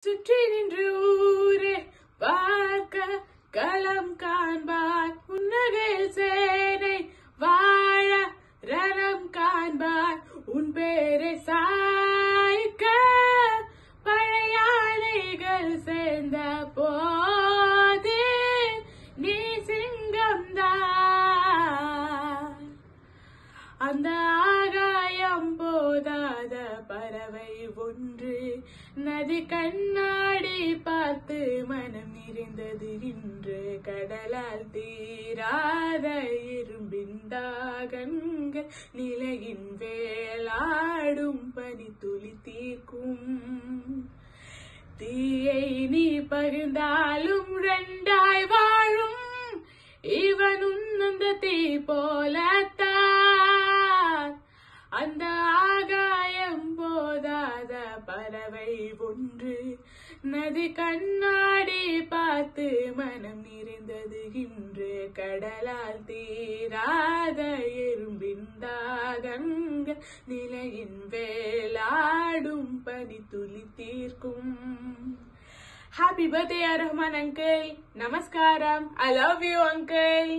சுற்றி நின்று ஊரே பார்க்க களம் காண்பார் புன்னகையில் சேனை வாழ ரணம் காண்பார் உன் பேரை சாய்க்க பழையாளைகள் சேர்ந்த போது நீ சிங்கம்தான். அந்த ஆகாயம் போதாத பறவை ஒன்று நதி கண்ணாடி பார்த்து மனம் நிறைந்தது இன்று. கடலால் தீராத இரும்பின் தாகங்கள் நிலையின் வேலாடும் பனி துளி தீர்க்கும். தீயை நீ பகிர்ந்தாலும் ரெண்டாய் வாழும் இவன் உன்னந்த தீ போலத்தான். அந்த ஆகாயம் போதாத பறவை ஒன்று நதி கண்ணாடி பார்த்து மனம் நிறைந்தது இன்று. கடலால் தீராத எறும்பின் தாகங்கள் நிலையின் வேலாடும் பனி துளி தீர்க்கும். Happy birthday, Rahman uncle. Namaskaram. I love you, uncle.